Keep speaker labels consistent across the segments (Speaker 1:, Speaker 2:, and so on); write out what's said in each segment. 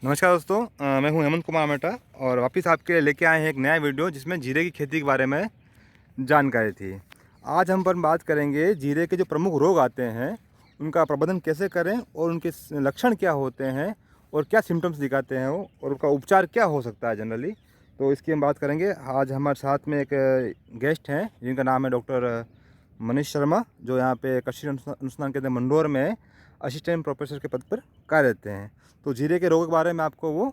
Speaker 1: नमस्कार दोस्तों, मैं हूं हेमंत कुमार मेटा और वापस आपके लिए लेके आए हैं एक नया वीडियो जिसमें जीरे की खेती के बारे में जानकारी थी। आज हम पर बात करेंगे जीरे के जो प्रमुख रोग आते हैं उनका प्रबंधन कैसे करें और उनके लक्षण क्या होते हैं और क्या सिम्टम्स दिखाते हैं वो और उनका उपचार क्या हो सकता है जनरली। तो इसकी हम बात करेंगे। आज हमारे साथ में एक गेस्ट हैं जिनका नाम है डॉक्टर मनीष शर्मा, जो यहाँ पे कृषि अनुसंधान केंद्र मंडोर में असिस्टेंट प्रोफेसर के पद पर कार्यरत हैं। तो जीरे के रोग के बारे में आपको वो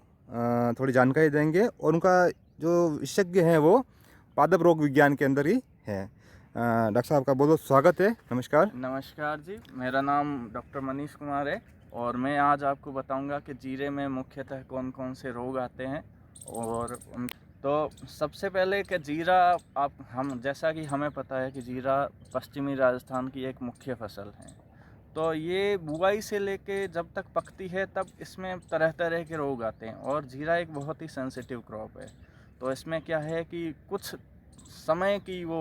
Speaker 1: थोड़ी जानकारी देंगे और उनका जो विशेषज्ञ हैं वो पादप रोग विज्ञान के अंदर ही है। डॉक्टर साहब का बहुत बहुत स्वागत है। नमस्कार।
Speaker 2: नमस्कार जी, मेरा नाम डॉक्टर मनीष कुमार है और मैं आज आपको बताऊंगा कि जीरे में मुख्यतः कौन कौन से रोग आते हैं। और तो सबसे पहले कि जीरा हम जैसा कि हमें पता है कि जीरा पश्चिमी राजस्थान की एक मुख्य फसल है। तो ये बुआई से लेके जब तक पकती है तब इसमें तरह तरह के रोग आते हैं और जीरा एक बहुत ही सेंसिटिव क्रॉप है। तो इसमें क्या है कि कुछ समय की वो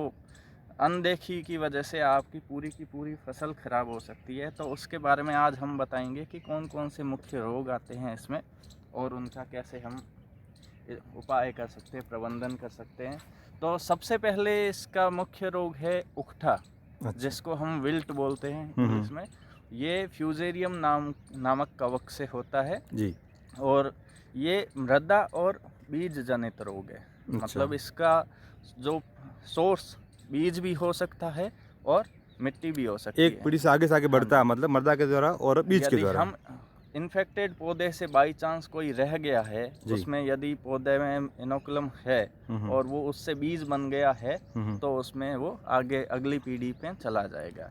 Speaker 2: अनदेखी की वजह से आपकी की पूरी फसल ख़राब हो सकती है। तो उसके बारे में आज हम बताएंगे कि कौन कौन से मुख्य रोग आते हैं इसमें और उनका कैसे हम उपाय कर सकते हैं, प्रबंधन कर सकते हैं। तो सबसे पहले इसका मुख्य रोग है उकठा।
Speaker 1: अच्छा।
Speaker 2: जिसको हम विल्ट बोलते हैं इंग्लिश में। ये फ्यूजेरियम नामक कवक से होता है
Speaker 1: जी।
Speaker 2: और ये मृदा और बीज जनित रोग है।
Speaker 1: अच्छा।
Speaker 2: मतलब इसका जो सोर्स बीज भी हो सकता है और मिट्टी भी हो सकती
Speaker 1: एक
Speaker 2: है।
Speaker 1: पीढ़ी से आगे बढ़ता है, मतलब मृदा के द्वारा और बीज के
Speaker 2: यदि
Speaker 1: द्वारा।
Speaker 2: हम इन्फेक्टेड पौधे से बाई चांस कोई रह गया है, उसमें यदि पौधे में इनोकुलम है और वो उससे बीज बन गया है, तो उसमें वो आगे अगली पीढ़ी पे चला जाएगा।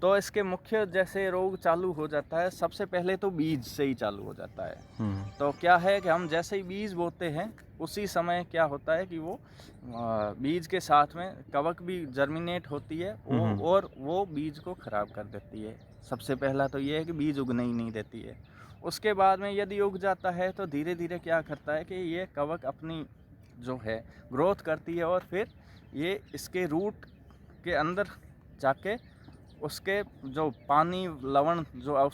Speaker 2: तो इसके मुख्य जैसे रोग चालू हो जाता है, सबसे पहले तो बीज से ही चालू हो जाता है। तो क्या है कि हम जैसे ही बीज बोते हैं उसी समय क्या होता है कि वो बीज के साथ में कवक भी जर्मिनेट होती है और वो बीज को ख़राब कर देती है। सबसे पहला तो ये है कि बीज उगने ही नहीं देती है। उसके बाद में यदि उग जाता है तो धीरे धीरे क्या करता है कि ये कवक अपनी जो है ग्रोथ करती है और फिर ये इसके रूट के अंदर जाके उसके जो पानी लवण जो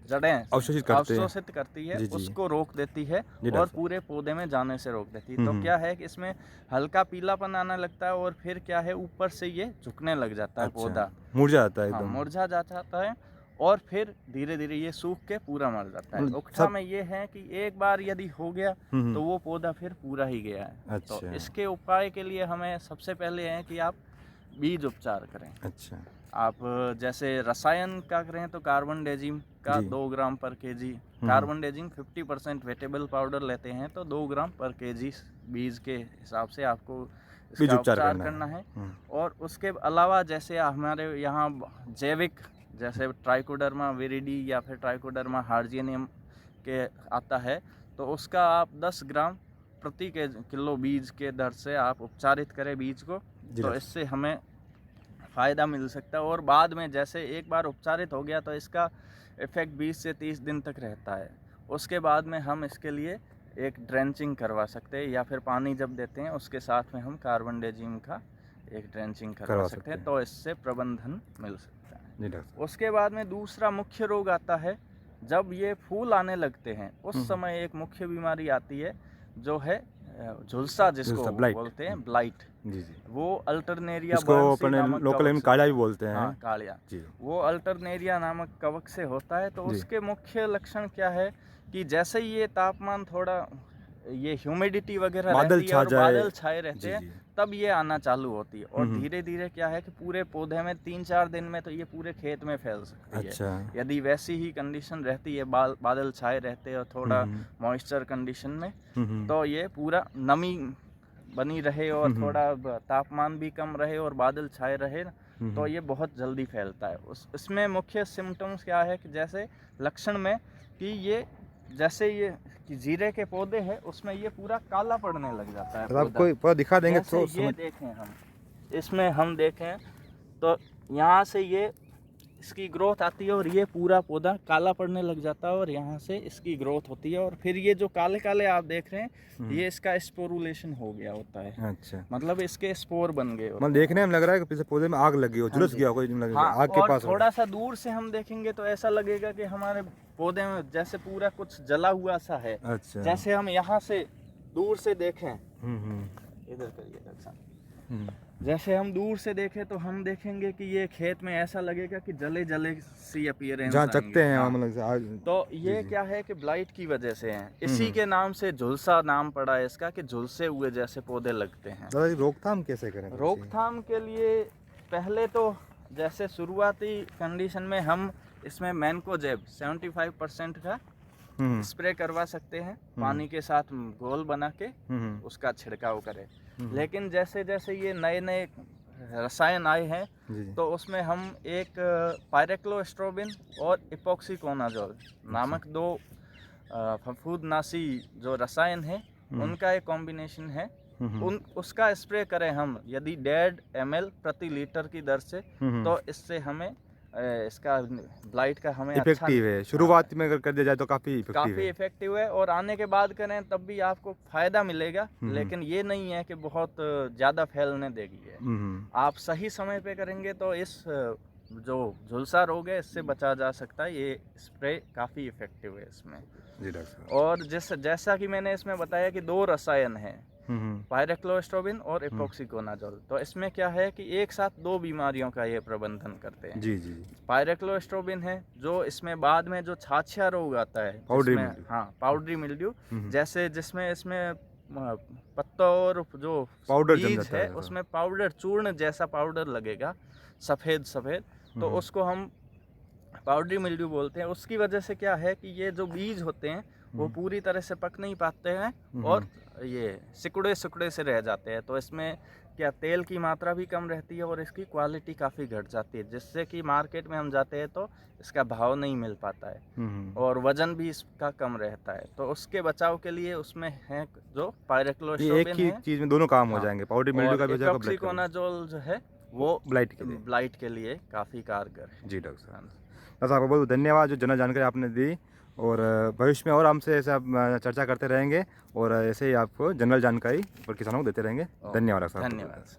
Speaker 2: जड़ें अवशोषित करती है, उसको रोक देती है और पूरे पौधे में जाने से रोक देती है। तो क्या है कि इसमें हल्का पीलापन आने लगता है और फिर क्या है ऊपर से ये झुकने लग जाता है। पौधा
Speaker 1: मुरझा जाता है, एकदम
Speaker 2: मुरझा जाता है और फिर धीरे धीरे ये सूख के पूरा मर जाता है। उकठा में ये है कि एक बार यदि हो गया तो वो पौधा फिर पूरा ही गया है।
Speaker 1: अच्छा।
Speaker 2: तो इसके उपाय के लिए हमें सबसे पहले है कि आप बीज उपचार करें।
Speaker 1: अच्छा।
Speaker 2: आप जैसे रसायन का करें तो कार्बन डेजिम का 2 ग्राम पर केजी, कार्बन डेजिम 50% वेटेबल पाउडर लेते हैं तो 2 ग्राम पर केजी बीज के हिसाब से आपको इसका उपचार करना है। और उसके अलावा जैसे हमारे यहाँ जैविक जैसे ट्राइकोडर्मा विरिडी या फिर ट्राइकोडर्मा हार्जियनियम के आता है, तो उसका आप 10 ग्राम प्रति किलो बीज के दर से आप उपचारित करें बीज को। तो इससे हमें फ़ायदा मिल सकता है। और बाद में जैसे एक बार उपचारित हो गया तो इसका इफ़ेक्ट 20 से 30 दिन तक रहता है। उसके बाद में हम इसके लिए एक ड्रेंचिंग करवा सकते हैं या फिर पानी जब देते हैं उसके साथ में हम कार्बन डेजिम का एक ड्रेंचिंग करवा सकते हैं। तो इससे प्रबंधन मिल सकता है। उसके बाद में दूसरा मुख्य रोग आता है जब ये फूल आने लगते हैं, उस समय एक मुख्य बीमारी आती है जो है झुलसा, जिसको बोलते हैं ब्लाइट।
Speaker 1: जी।
Speaker 2: वो अल्टरनेरिया
Speaker 1: लोकल में कालिया भी बोलते हैं।
Speaker 2: हाँ, कालिया जी। वो अल्टरनेरिया नामक कवक से होता है। तो उसके मुख्य लक्षण क्या है कि जैसे ही ये तापमान थोड़ा ये ह्यूमिडिटी वगैरह रहती है और बादल छाए रहते हैं, तब ये आना चालू होती है और धीरे धीरे क्या है कि पूरे पौधे में 3-4 दिन में तो ये पूरे खेत में फैल सकती है। यदि वैसी ही कंडीशन रहती है, बादल छाए रहते हैं और थोड़ा मॉइस्चर कंडीशन में, तो ये पूरा नमी बनी रहे और थोड़ा तापमान भी कम रहे और बादल छाए रहे, तो ये बहुत जल्दी फैलता है। इसमें मुख्य सिम्टम्स क्या है कि जैसे लक्षण में कि ये जैसे ये कि जीरे के पौधे हैं उसमें ये पूरा काला पड़ने लग जाता है।
Speaker 1: आपको दिखा देंगे तो
Speaker 2: ये देखें हम इसमें हम देखें तो यहाँ से ये इसकी ग्रोथ आती है और ये पूरा पौधा काला पड़ने लग जाता है और यहाँ से इसकी ग्रोथ होती है और फिर ये जो काले काले आप देख रहे हैं ये इसका स्पोरुलेशन हो गया होता है।
Speaker 1: अच्छा,
Speaker 2: मतलब इसके स्पोर बन गए होते
Speaker 1: मतलब देखने में लग रहा है कि पीछे पौधे में आग लगी हो, झुलस गया हो कोई,
Speaker 2: हैं। हाँ,
Speaker 1: आग के
Speaker 2: और
Speaker 1: पास हो।
Speaker 2: थोड़ा सा दूर से हम देखेंगे तो ऐसा लगेगा कि हमारे पौधे में जैसे पूरा कुछ जला हुआ सा है।
Speaker 1: अच्छा,
Speaker 2: जैसे हम यहाँ से दूर से देखें,
Speaker 1: हम्म,
Speaker 2: इधर करिए डॉक्टर साहब, जैसे हम दूर से देखें तो हम देखेंगे कि ये खेत में ऐसा लगेगा कि जले जले सी अपीयरेंस
Speaker 1: जहाँ चकते हैं
Speaker 2: हाँ।
Speaker 1: मतलब आग।
Speaker 2: तो ये क्या है कि ब्लाइट की वजह से है, इसी के नाम से झुलसा नाम पड़ा है इसका, कि झुलसे हुए जैसे पौधे लगते हैं।
Speaker 1: दादा रोकथाम कैसे करें?
Speaker 2: रोकथाम के लिए पहले तो जैसे शुरुआती कंडीशन में हम इसमें मैनकोजेब 75% का स्प्रे करवा सकते हैं, पानी के साथ घोल बना के उसका छिड़काव करें। लेकिन जैसे जैसे ये नए नए रसायन आए हैं तो उसमें हम एक पायरेक्लोस्ट्रोबिन और इपॉक्सीकोनाजोल नामक दो फफूंदनाशी जो रसायन है उनका एक कॉम्बिनेशन है, उसका स्प्रे करें हम यदि 1.5 ml प्रति लीटर की दर से, तो इससे हमें इसका ब्लाइट का हमें
Speaker 1: इफेक्टिव है। शुरुआत में अगर कर दिया जाए तो काफ़ी
Speaker 2: इफेक्टिव है और आने के बाद करें तब भी आपको फायदा मिलेगा। लेकिन ये नहीं है कि बहुत ज़्यादा फैलने देगी है। आप सही समय पे करेंगे तो इस जो झुलसा रोग है इससे बचा जा सकता है। ये स्प्रे काफ़ी इफेक्टिव है इसमें।
Speaker 1: जी डॉक्टर साहब।
Speaker 2: और जैसा कि मैंने इसमें बताया कि 2 रसायन हैं, पायरेक्लोस्ट्रोबिन और इपॉक्सीकोनाजोल। तो इसमें क्या है कि एक साथ 2 बीमारियों का ये प्रबंधन करते हैं।
Speaker 1: जी जी।
Speaker 2: पायरेक्लोस्ट्रोबिन है जो इसमें बाद में जो छाछिया रोग आता है, पाउडरी मिल्ड्यू, जैसे जिसमें इसमें पत्तों और जो
Speaker 1: पाउडर
Speaker 2: बीज है उसमें पाउडर चूर्ण जैसा पाउडर लगेगा, सफ़ेद सफ़ेद, तो उसको हम पाउडरी मिल्ड्यू बोलते हैं। उसकी वजह से क्या है कि ये जो बीज होते हैं वो पूरी तरह से पक नहीं पाते हैं और ये सिकुड़े सिकुड़े से रह जाते हैं। तो इसमें क्या तेल की मात्रा भी कम रहती है और इसकी क्वालिटी काफ़ी घट जाती है, जिससे कि मार्केट में हम जाते हैं तो इसका भाव नहीं मिल पाता है और वजन भी इसका कम रहता है। तो उसके बचाव के लिए उसमें है जो पायरेक्लोस्ट्रोबिन है,
Speaker 1: एक ही चीज़ में दोनों काम हो जाएंगे, पाउडरी मिल्ड्यू का भी हो जाएगा,
Speaker 2: इपॉक्सीकोनाजोल जो है वो ब्लाइट के लिए काफ़ी कारगर है।
Speaker 1: जी डॉक्टर साहब, बस आपको बहुत धन्यवाद जो जानकारी आपने दी, और भविष्य में और हमसे ऐसे आप चर्चा करते रहेंगे और ऐसे ही आपको जनरल जानकारी और किसानों को देते रहेंगे। धन्यवाद साहब।
Speaker 2: धन्यवाद।